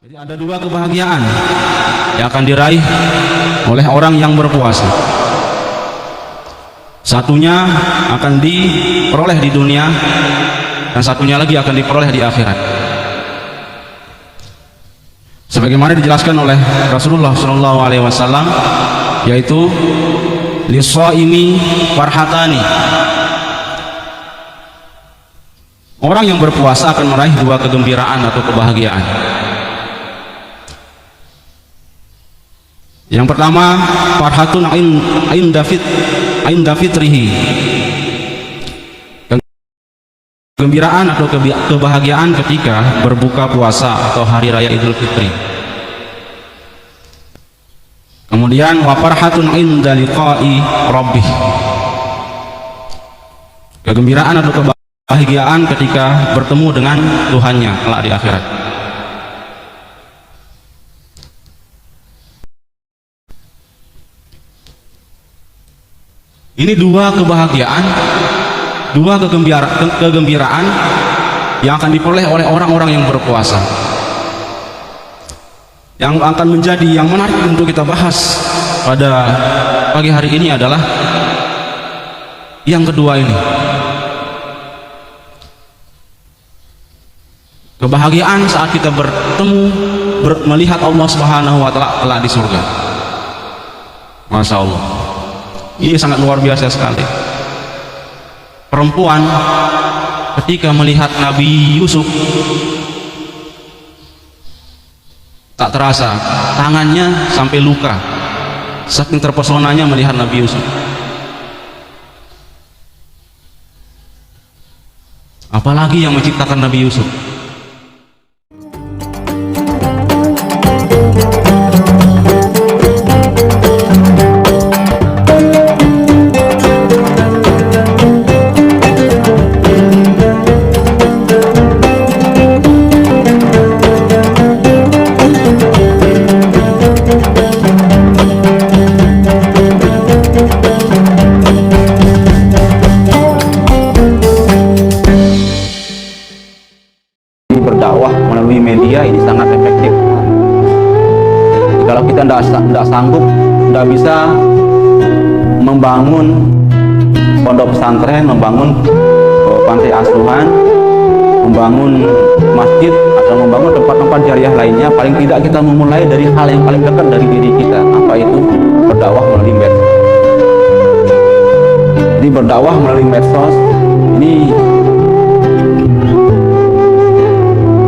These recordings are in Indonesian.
Jadi ada dua kebahagiaan yang akan diraih oleh orang yang berpuasa. Satunya akan diperoleh di dunia dan satunya lagi akan diperoleh di akhirat. Sebagaimana dijelaskan oleh Rasulullah SAW, yaitu lis-shaimi farhatani. Orang yang berpuasa akan meraih dua kegembiraan atau kebahagiaan. Yang pertama, farhatun inda fitrihi, kegembiraan atau kebahagiaan ketika berbuka puasa atau hari raya Idul Fitri. Kemudian wa farhatun inda liqa'i rabbih, kegembiraan atau kebahagiaan ketika bertemu dengan Tuhannya kelak di akhirat. Ini dua kebahagiaan, dua kegembiraan yang akan diperoleh oleh orang-orang yang berpuasa. Yang akan menjadi yang menarik untuk kita bahas pada pagi hari ini adalah yang kedua ini. Kebahagiaan saat kita bertemu, melihat Allah Subhanahu wa Ta'ala di surga. Masya Allah, ini sangat luar biasa sekali. Perempuan ketika melihat Nabi Yusuf, tak terasa tangannya sampai luka, saking terpesonanya melihat Nabi Yusuf. Apalagi yang menciptakan Nabi Yusuf. Berdakwah melalui media ini sangat efektif. Kalau kita tidak sanggup, tidak bisa membangun pondok pesantren, membangun panti asuhan, membangun masjid atau membangun tempat-tempat jariah lainnya, paling tidak kita memulai dari hal yang paling dekat dari diri kita. Apa itu? Berdakwah melalui medsos. Jadi berdakwah melalui medsos ini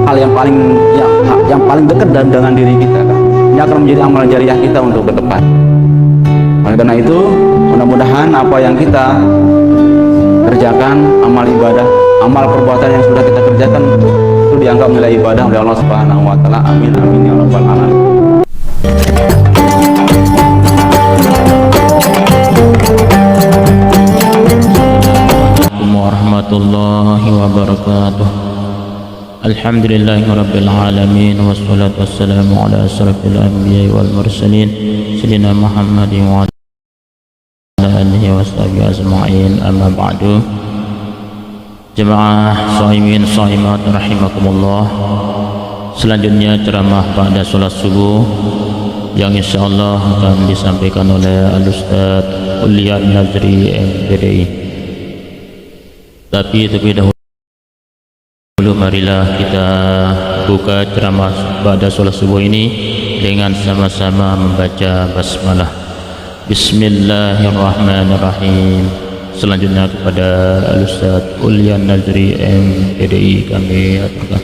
hal yang paling dekat dengan diri kita. Ini akan menjadi amal jariah kita untuk ke depan. Oleh karena itu, mudah-mudahan apa yang kita kerjakan, amal ibadah, amal perbuatan yang sudah kita kerjakan itu dianggap nilai ibadah oleh Allah Subhanahu wa Ta'ala. Amin amin ya rabbal alamin. Assalamualaikum warahmatullahi wabarakatuh. Alhamdulillahirabbil alamin wassalatu wassalamu ala asyrafil anbiya'i wal mursalin sayyidina Muhammadin wa ala alihi washabihi ajma'in. Amma ba'du. Jemaah shaimin shaimat rahimakumullah. Selanjutnya ceramah pada salat subuh yang insyaallah akan disampaikan oleh Al-Ustaz Ulya Nazri MPDI. Tapi terlebih dahulu marilah kita buka ceramah pada sholat subuh ini dengan sama-sama membaca basmalah. Bismillahirrahmanirrahim. Selanjutnya kepada Al-Ustaz Ulya Nazri MPDI kami aturkan.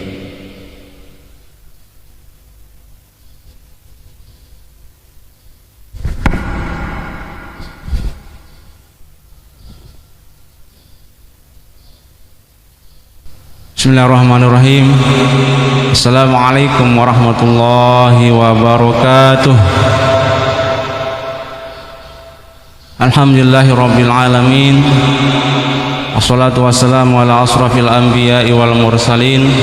Bismillahirrahmanirrahim. Assalamualaikum warahmatullahi wabarakatuh. Alhamdulillahirabbil alamin. Wassalatu wassalamu ala asrafil anbiya'i wal mursalin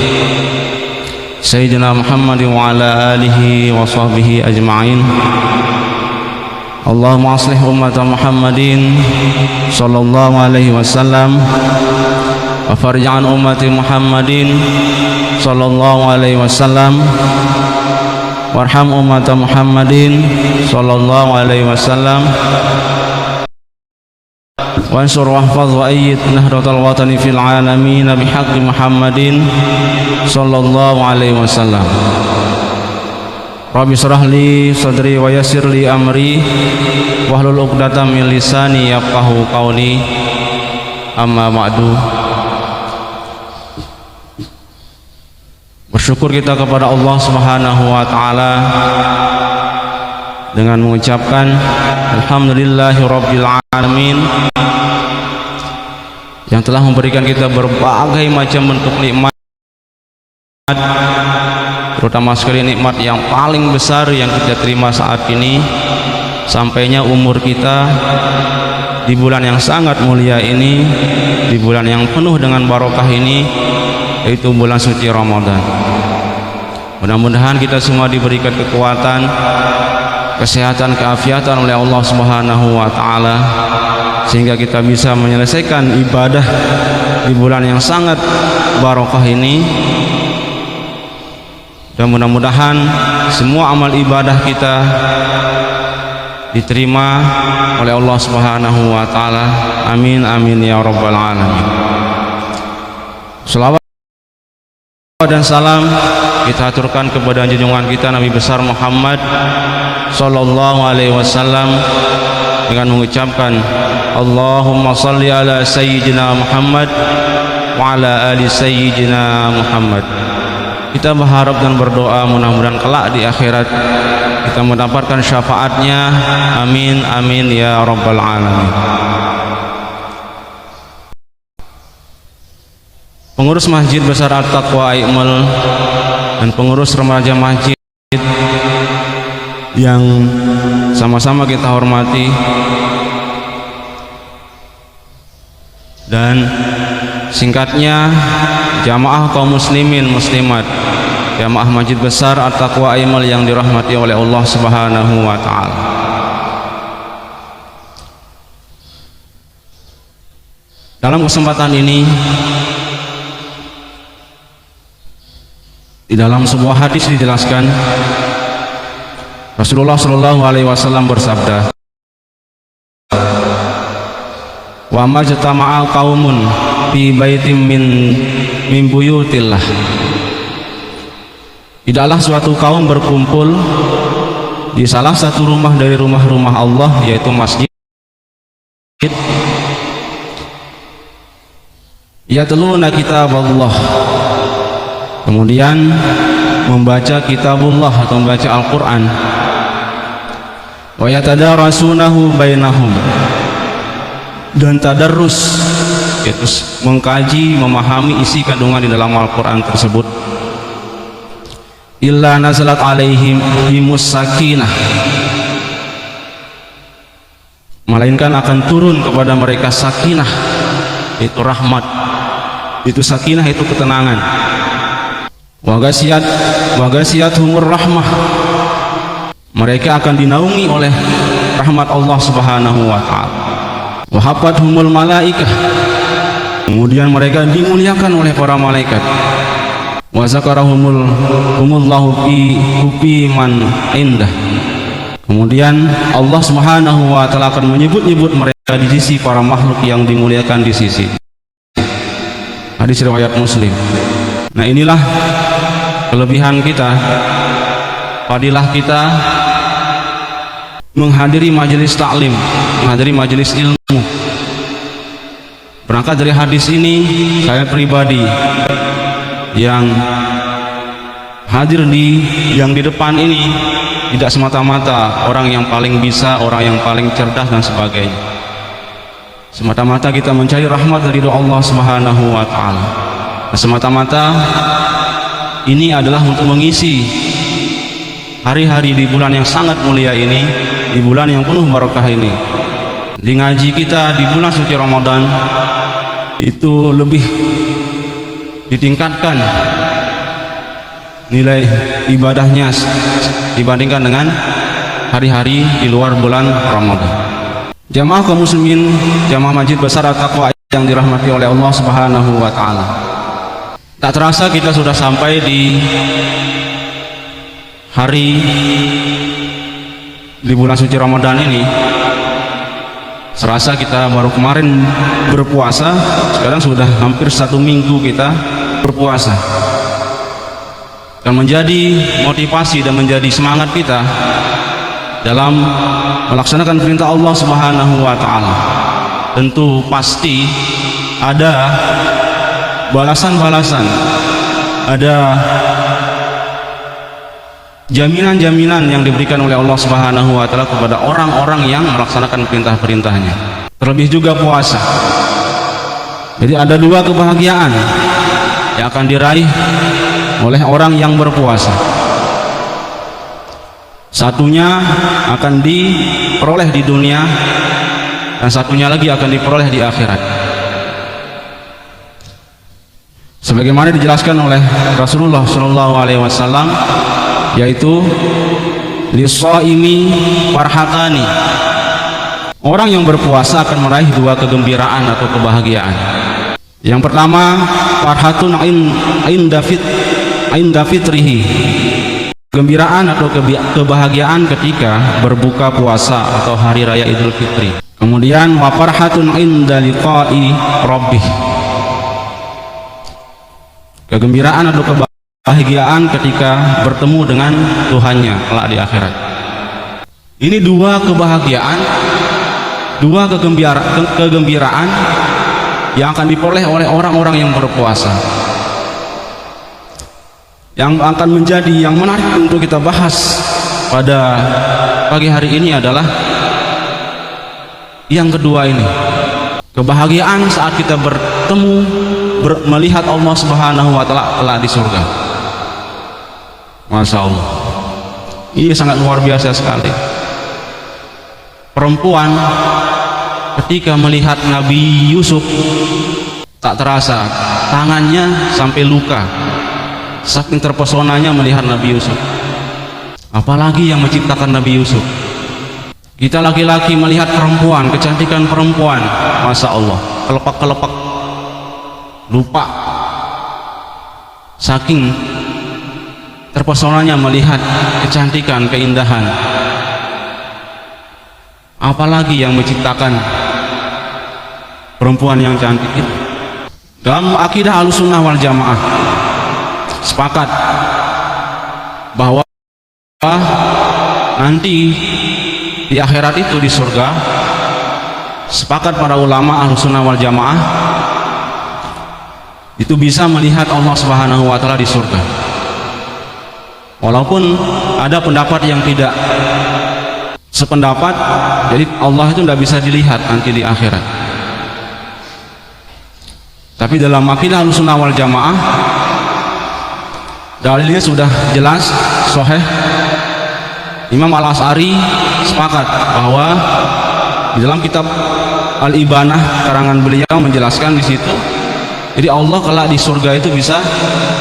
sayyidina Muhammadin wa ala alihi wa sahbihi ajma'in. Allahumma aslih ummata Muhammadin sallallahu alaihi wasallam wa farj an ummati Muhammadin sallallahu alaihi wasallam warham ummata Muhammadin sallallahu alaihi wasallam wansur wahfaz wa ayyid nahdatal watani fil alamin bihaqqi Muhammadin sallallahu alaihi wasallam. Rabbi shrah li sadri wa yassir li amri wahlul 'uqdatam min lisani yafqahu qawli. Amma ba'du. Bersyukur kita kepada Allah Subhanahu wa taala dengan mengucapkan alhamdulillahirabbil alamin yang telah memberikan kita berbagai macam bentuk nikmat, terutama sekali nikmat yang paling besar yang kita terima saat ini, sampainya umur kita di bulan yang sangat mulia ini, di bulan yang penuh dengan barokah ini, yaitu bulan suci Ramadan. Mudah-mudahan kita semua diberikan kekuatan, kesehatan, keafiatan oleh Allah Subhanahu wa taala sehingga kita bisa menyelesaikan ibadah di bulan yang sangat barokah ini. Dan mudah-mudahan semua amal ibadah kita diterima oleh Allah Subhanahu wa taala. Amin amin ya rabbal alamin. Selawat dan salam kita aturkan kepada junjungan kita Nabi besar Muhammad sallallahu alaihi wasallam dengan mengucapkan Allahumma salli ala sayyidina Muhammad wa ala ali sayyidina Muhammad. Kita berharap dan berdoa mudah-mudahan kelak di akhirat kita mendapatkan syafaatnya. Amin amin ya rabbal alamin. Pengurus Masjid Besar At-Taqwa Aikmal dan pengurus remaja masjid yang sama-sama kita hormati, dan singkatnya jamaah kaum muslimin muslimat, jamaah Masjid Besar At-Taqwa Aikmal yang dirahmati oleh Allah Subhanahu wa taala. Dalam kesempatan ini, di dalam sebuah hadis dijelaskan Rasulullah Shallallahu alaihi wasallam bersabda, wa majtama'a qaumun fi baitin min buyutillah. Tidaklah suatu kaum berkumpul di salah satu rumah dari rumah-rumah Allah, yaitu masjid, yatluna kitaballah, kemudian membaca kitabullah atau membaca Al-Quran, wa yatadarasunahu bainahum, dan tadarrus, yaitu mengkaji, memahami isi kandungan di dalam Al-Quran tersebut. Illa nazalat alaihim himus sakinah, melainkan akan turun kepada mereka sakinah, itu rahmat, itu sakinah, itu ketenangan. Wa ghasiyat humur rahmah, mereka akan dinaungi oleh rahmat Allah Subhanahu wa taala. Wa hafathumul malaikah, kemudian mereka dimuliakan oleh para malaikat. Wa zakarahumullahu fi man indah, kemudian Allah Subhanahu wa taala akan menyebut-nyebut mereka di sisi para makhluk yang dimuliakan di sisi. Hadis riwayat Muslim. Nah, inilah kelebihan kita, fadilah kita menghadiri majelis taklim, menghadiri majelis ilmu. Berangkat dari hadis ini, saya pribadi yang hadir yang di depan ini tidak semata-mata orang yang paling bisa, orang yang paling cerdas dan sebagainya. Semata-mata kita mencari rahmat dari Allah Subhanahu wa taala. Semata-mata ini adalah untuk mengisi hari-hari di bulan yang sangat mulia ini, di bulan yang penuh barokah ini. Di ngaji kita di bulan suci Ramadan itu lebih ditingkatkan nilai ibadahnya dibandingkan dengan hari-hari di luar bulan Ramadan. Jamaah kaum muslimin, jamaah Masjid Besar At-Taqwa yang dirahmati oleh Allah Subhanahu wa taala. Tak terasa kita sudah sampai di hari di bulan suci Ramadan ini, serasa kita baru kemarin berpuasa, sekarang sudah hampir 1 minggu kita berpuasa, dan menjadi motivasi dan menjadi semangat kita dalam melaksanakan perintah Allah Subhanahu wa Ta'ala. Tentu pasti ada balasan-balasan, ada jaminan-jaminan yang diberikan oleh Allah Subhanahu wa Ta'ala kepada orang-orang yang melaksanakan perintah-perintahnya, terlebih juga puasa. Jadi ada 2 kebahagiaan yang akan diraih oleh orang yang berpuasa. Satunya akan diperoleh di dunia, dan satunya lagi akan diperoleh di akhirat. Sebagaimana dijelaskan oleh Rasulullah SAW, yaitu lis-shaimi farhatani, orang yang berpuasa akan meraih 2 kegembiraan atau kebahagiaan. Yang pertama, farhatun inda fitrihi, kegembiraan atau kebahagiaan ketika berbuka puasa atau hari raya Idul Fitri. Kemudian wa farhatun inda liqa'i rabbih, kegembiraan atau kebahagiaan ketika bertemu dengan Tuhannya kelak di akhirat. Ini 2 kebahagiaan, 2 kegembiraan yang akan diperoleh oleh orang-orang yang berpuasa. Yang akan menjadi yang menarik untuk kita bahas pada pagi hari ini adalah yang kedua ini, kebahagiaan saat kita bertemu melihat Allah Subhanahu wa Ta'ala kelak di surga. Masya Allah, ini sangat luar biasa sekali. Perempuan ketika melihat Nabi Yusuf, tak terasa tangannya sampai luka, saking terpesonanya melihat Nabi Yusuf. Apalagi yang menciptakan Nabi Yusuf. Kita laki-laki melihat perempuan, kecantikan perempuan, Masya Allah, kelepak-kelepak, lupa, saking terpesonanya melihat kecantikan, keindahan. Apalagi yang menciptakan perempuan yang cantik itu. Dalam akidah Ahlussunnah wal Jamaah sepakat bahwa nanti di akhirat itu, di surga, sepakat para ulama Ahlussunnah wal Jamaah itu bisa melihat Allah Subhanahu wa Ta'ala di surga. Walaupun ada pendapat yang tidak sependapat, jadi Allah itu tidak bisa dilihat nanti di akhirat. Tapi dalam akidah Ahlussunnah wal Jamaah dalilnya sudah jelas, sahih. Imam Al-Asy'ari sepakat bahwa di dalam kitab Al-Ibanah karangan beliau menjelaskan di situ, jadi Allah kelak di surga itu bisa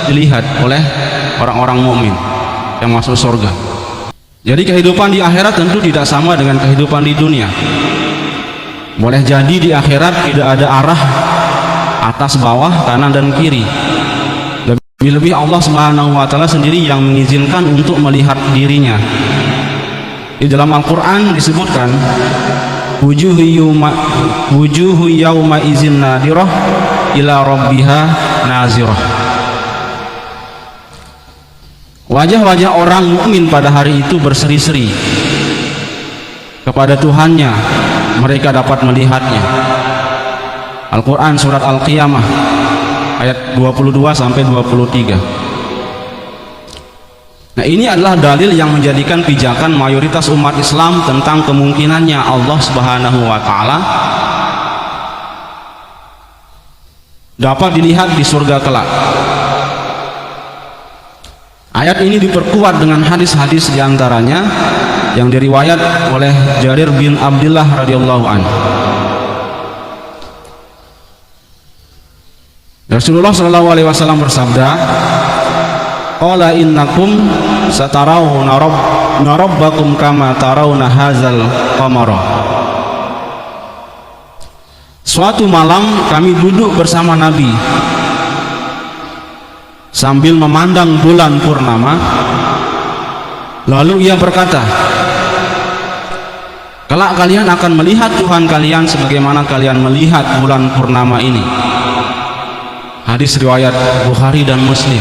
dilihat oleh orang-orang mukmin yang masuk surga. Jadi kehidupan di akhirat tentu tidak sama dengan kehidupan di dunia. Boleh jadi di akhirat tidak ada arah atas bawah, kanan dan kiri. Lebih-lebih Allah Subhanahu wa Ta'ala sendiri yang mengizinkan untuk melihat dirinya. Di dalam Al-Quran disebutkan wujuhu yawma izin nadirah ila rabbiha nazirah. Wajah-wajah orang mukmin pada hari itu berseri-seri kepada Tuhannya, mereka dapat melihatnya. Al-Quran surat Al-Qiyamah ayat 22 sampai 23. Nah, ini adalah dalil yang menjadikan pijakan mayoritas umat Islam tentang kemungkinannya Allah Subhanahu wa Ta'ala dapat dilihat di surga kelak. Ayat ini diperkuat dengan hadis-hadis diantaranya yang diriwayat oleh Jarir bin Abdullah radhiyallahu anhu. Rasulullah SAW bersabda, qala innakum satarawna rabbakum kama tarawna hazal qamara. Suatu malam kami duduk bersama Nabi sambil memandang bulan purnama, Lalu ia berkata, kelak kalian akan melihat Tuhan kalian sebagaimana kalian melihat bulan purnama ini. Hadis riwayat Bukhari dan Muslim.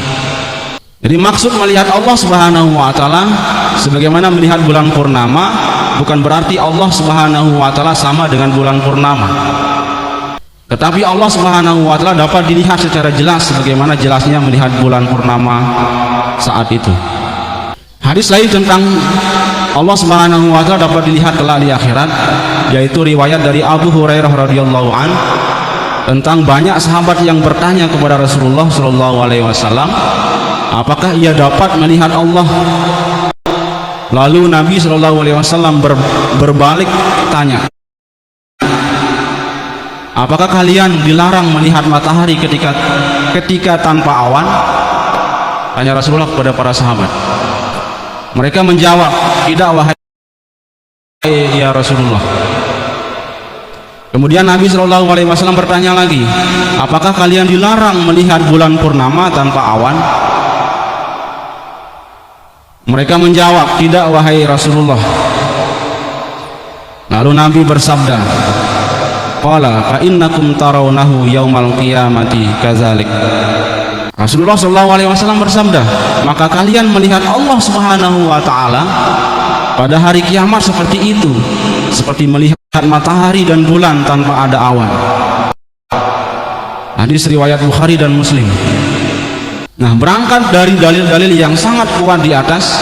Jadi maksud melihat Allah Subhanahu wa taala sebagaimana melihat bulan purnama bukan berarti Allah Subhanahu wa taala sama dengan bulan purnama. Tetapi Allah Subhanahu wa taala dapat dilihat secara jelas sebagaimana jelasnya melihat bulan purnama saat itu. Hadis lain tentang Allah Subhanahu wa taala dapat dilihat kelak di akhirat, yaitu riwayat dari Abu Hurairah radhiyallahu an tentang banyak sahabat yang bertanya kepada Rasulullah sallallahu alaihi wasallam, apakah ia dapat melihat Allah? Lalu Nabi sallallahu alaihi wasallam berbalik tanya, apakah kalian dilarang melihat matahari ketika tanpa awan? Tanya Rasulullah kepada para sahabat. Mereka menjawab, tidak wahai ya Rasulullah. Kemudian Nabi Shallallahu Alaihi Wasallam bertanya lagi, apakah kalian dilarang melihat bulan purnama tanpa awan? Mereka menjawab, tidak wahai Rasulullah. Lalu Nabi bersabda, qala fa innakum tarawnahu yaumal qiyamati kadzalik. Rasulullah SAW bersabda, maka kalian melihat Allah Subhanahu wa taala pada hari kiamat seperti itu, seperti melihat matahari dan bulan tanpa ada awan. Hadis riwayat Bukhari dan Muslim. Nah, berangkat dari dalil-dalil yang sangat kuat di atas,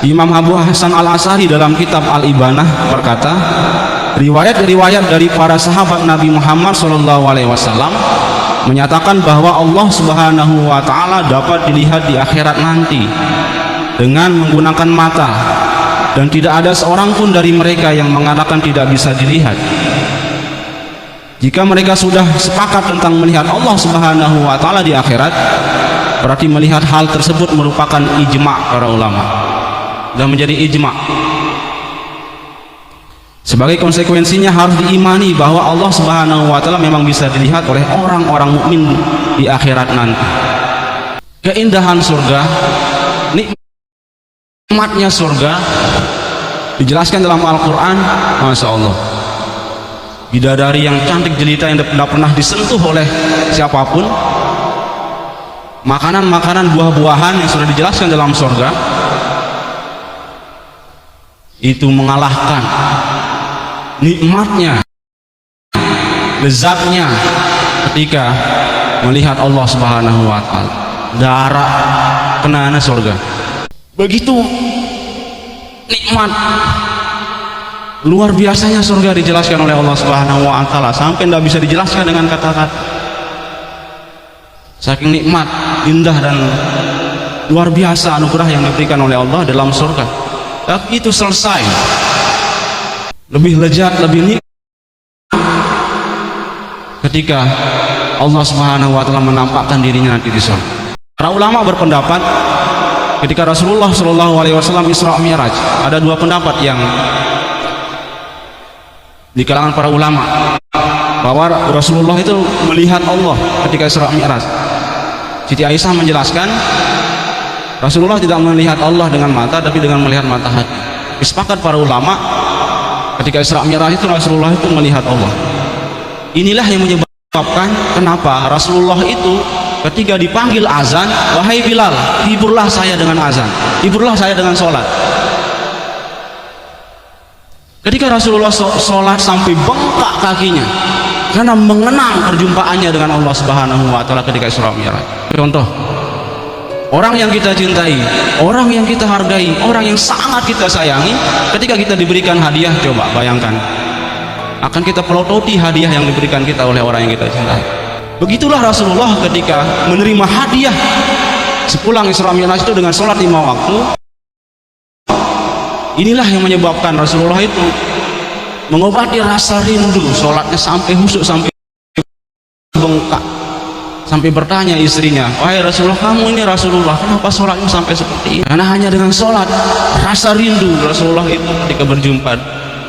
Imam Abu Hasan Al-Asy'ari dalam kitab Al-Ibanah berkata, riwayat-riwayat dari para sahabat Nabi Muhammad SAW menyatakan bahwa Allah Subhanahu wa taala dapat dilihat di akhirat nanti dengan menggunakan mata, dan tidak ada seorang pun dari mereka yang mengatakan tidak bisa dilihat. Jika mereka sudah sepakat tentang melihat Allah Subhanahu wa taala di akhirat, berarti melihat hal tersebut merupakan ijma' para ulama dan menjadi ijma'. Sebagai konsekuensinya harus diimani bahwa Allah Subhanahu wa taala memang bisa dilihat oleh orang-orang mukmin di akhirat nanti. Keindahan surga, nikmatnya surga dijelaskan dalam Al-Qur'an, Masya Allah. Bidadari yang cantik jelita yang tidak pernah disentuh oleh siapapun, makanan-makanan buah-buahan yang sudah dijelaskan dalam surga itu mengalahkan nikmatnya, lezatnya ketika melihat Allah Subhanahu wa taala. Darah kenana surga, begitu nikmat, luar biasanya surga dijelaskan oleh Allah Subhanahu wa taala sampai tidak bisa dijelaskan dengan kata-kata. Saking nikmat, indah dan luar biasa anugerah yang diberikan oleh Allah dalam surga. Tapi itu selesai, lebih lezat, lebih nikmat ketika Allah Subhanahu wa taala menampakkan dirinya nanti di surga. Para ulama berpendapat ketika Rasulullah Shallallahu alaihi wasallam Isra Mi'raj, ada dua pendapat yang di kalangan para ulama, bahwa Rasulullah itu melihat Allah ketika Isra Mi'raj. Siti Aisyah menjelaskan Rasulullah tidak melihat Allah dengan mata, tapi dengan melihat mata hati. Sepakat para ulama ketika Isra Mi'raj itu Rasulullah itu melihat Allah. Inilah yang menyebabkan kenapa Rasulullah itu ketika dipanggil azan, wahai Bilal, hiburlah saya dengan azan, hiburlah saya dengan sholat. Ketika Rasulullah sholat sampai bengkak kakinya karena mengenang perjumpaannya dengan Allah Subhanahu wa taala ketika Isra Mi'raj. Contoh, orang yang kita cintai, orang yang kita hargai, orang yang sangat kita sayangi, ketika kita diberikan hadiah, coba bayangkan, akan kita pelototi hadiah yang diberikan kita oleh orang yang kita cintai. Begitulah Rasulullah ketika menerima hadiah sepulang Isra Mi'raj itu dengan sholat 5 waktu. Inilah yang menyebabkan Rasulullah itu mengobati rasa rindu, sholatnya sampai husuk, sampai bengkak, sampai bertanya istrinya, wahai Rasulullah, kamu ini Rasulullah, kenapa sholatnya sampai seperti ini? Karena hanya dengan sholat, rasa rindu Rasulullah itu ketika berjumpa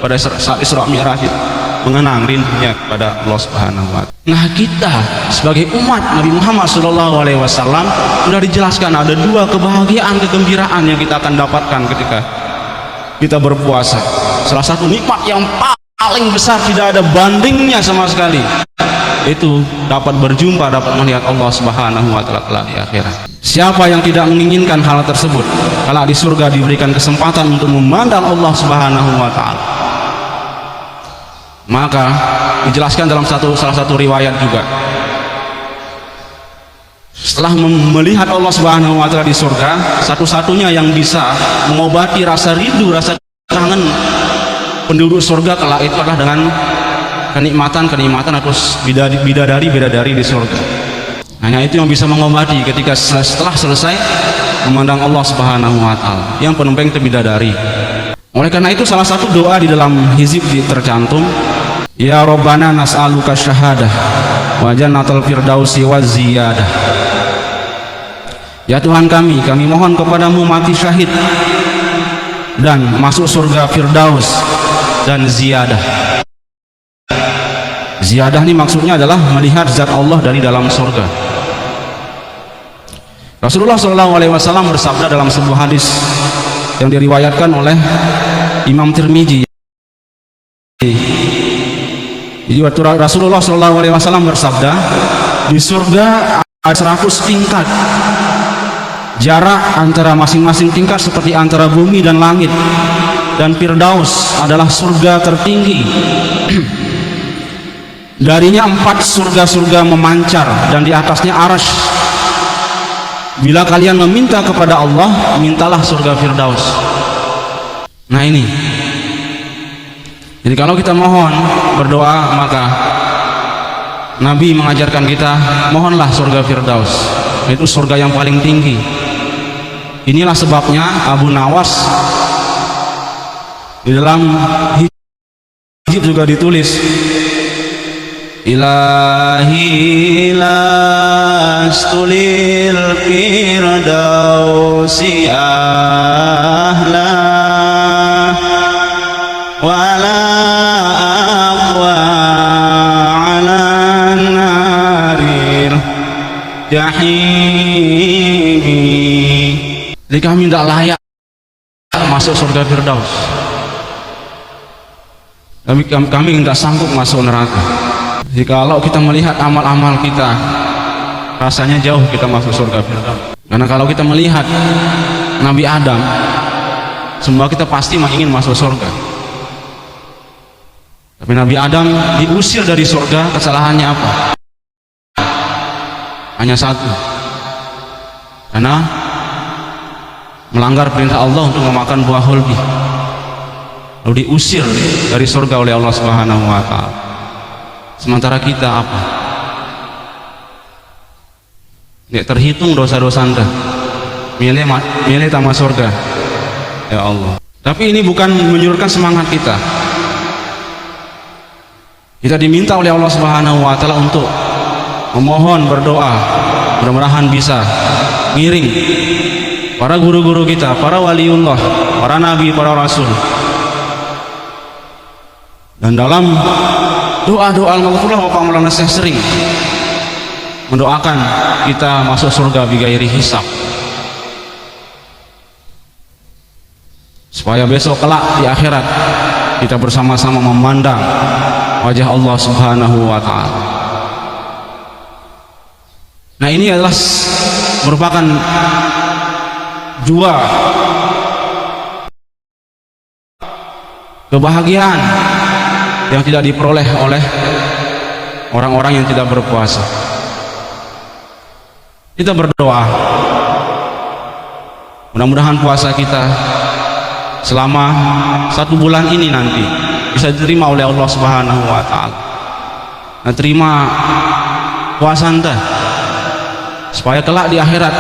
pada saat Isra Mi'raj itu mengenang rindunya kepada Allah Subhanahu wa Ta'ala. Nah, kita sebagai umat Nabi Muhammad SAW sudah dijelaskan ada dua kebahagiaan, kegembiraan yang kita akan dapatkan ketika kita berpuasa. Salah satu nikmat yang paling besar, tidak ada bandingnya sama sekali, itu dapat berjumpa, dapat melihat Allah Subhanahu wa Ta'ala di akhirat. Siapa yang tidak menginginkan hal tersebut, kalau di surga diberikan kesempatan untuk memandang Allah Subhanahu wa Ta'ala, maka dijelaskan dalam salah satu riwayat juga, setelah melihat Allah Subhanahu wa Ta'ala di surga, satu-satunya yang bisa mengobati rasa rindu, rasa kangen penduduk surga kala itu adalah dengan kenikmatan atau bidadari di surga. Hanya itu yang bisa mengobati ketika setelah selesai memandang Allah Subhanahu wa Ta'ala, yang penumpang itu bidadari. Oleh karena itu salah satu doa di dalam hizib tercantum, ya Rabbana nas'aluka syahadah wa jannatal firdausi wa ziyadah. Ya Tuhan kami mohon kepadamu mati syahid dan masuk surga Firdaus dan ziyadah. Ziyadah ini maksudnya adalah melihat zat Allah dari dalam surga. Rasulullah SAW bersabda dalam sebuah hadis yang diriwayatkan oleh Imam Tirmidzi. Jadi Rasulullah SAW bersabda, di surga ada 100 tingkat. Jarak antara masing-masing tingkat seperti antara bumi dan langit. Dan Firdaus adalah surga tertinggi. Darinya 4 surga-surga memancar dan di atasnya arasy. Bila kalian meminta kepada Allah, mintalah surga Firdaus. Nah ini, jadi kalau kita mohon berdoa, maka Nabi mengajarkan kita mohonlah surga Firdaus. Itu surga yang paling tinggi. Inilah sebabnya Abu Nawas di dalam hizib juga ditulis, Ilahi lastulil firdausi ahla wala aqwa ala narir jahimi. Jadi kami tidak layak masuk surga Firdaus. Kami tidak sanggup masuk neraka. Jikalau kita melihat amal-amal kita, rasanya jauh kita masuk surga Firdaus. Karena kalau kita melihat Nabi Adam, semua kita pasti ingin masuk surga. Tapi Nabi Adam diusir dari surga, kesalahannya apa? Hanya satu, karena melanggar perintah Allah untuk memakan buah hulbi, lalu diusir dari surga oleh Allah Subhanahu wa Ta'ala. Sementara kita apa? Tidak terhitung dosa-dosa Anda, milih tamat surga, ya Allah. Tapi ini bukan menyurutkan semangat kita. Kita diminta oleh Allah Subhanahu wa Ta'ala untuk memohon, berdoa, mudah-mudahan bisa ngiring para guru-guru kita, para waliullah, para nabi, para rasul. Dan dalam doa-doa Al-Maghfurlah, Bapak Maulana Syekh sering mendoakan kita masuk surga bighairi hisab, supaya besok kelak di akhirat kita bersama-sama memandang wajah Allah Subhanahu wa Ta'ala. Nah, ini adalah merupakan dua kebahagiaan yang tidak diperoleh oleh orang-orang yang tidak berpuasa. Kita berdoa, mudah-mudahan puasa kita selama 1 bulan ini nanti bisa diterima oleh Allah Subhanahu wa Ta'ala. Nah, terima puasa Anda, supaya kelak di akhirat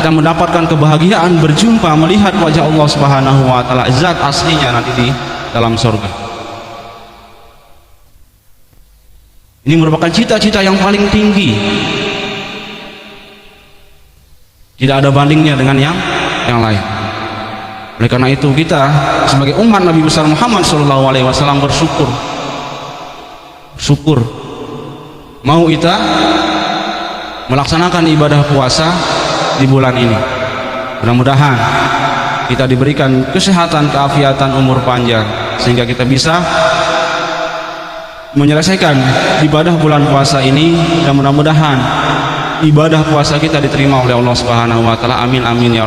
kita mendapatkan kebahagiaan berjumpa, melihat wajah Allah Subhanahu wa Ta'ala, zat aslinya nanti di dalam surga. Ini merupakan cita-cita yang paling tinggi, tidak ada bandingnya dengan yang lain. Oleh karena itu kita sebagai umat Nabi besar Muhammad SAW bersyukur syukur. Mau kita melaksanakan ibadah puasa di bulan ini. Mudah-mudahan kita diberikan kesehatan, keafiatan, umur panjang sehingga kita bisa menyelesaikan ibadah bulan puasa ini, dan mudah-mudahan ibadah puasa kita diterima oleh Allah Subhanahu wa taala. Amin amin ya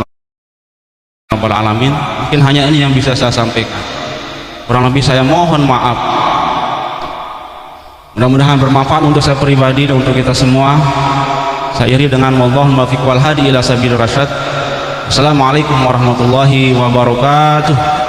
rabbal alamin. Mungkin hanya ini yang bisa saya sampaikan. Kurang lebih saya mohon maaf. Mudah-mudahan bermanfaat untuk saya pribadi dan untuk kita semua. Saya iri dengan wallahul muwaffiq wal hadi ila sabilir rasyad. Assalamualaikum warahmatullahi wabarakatuh.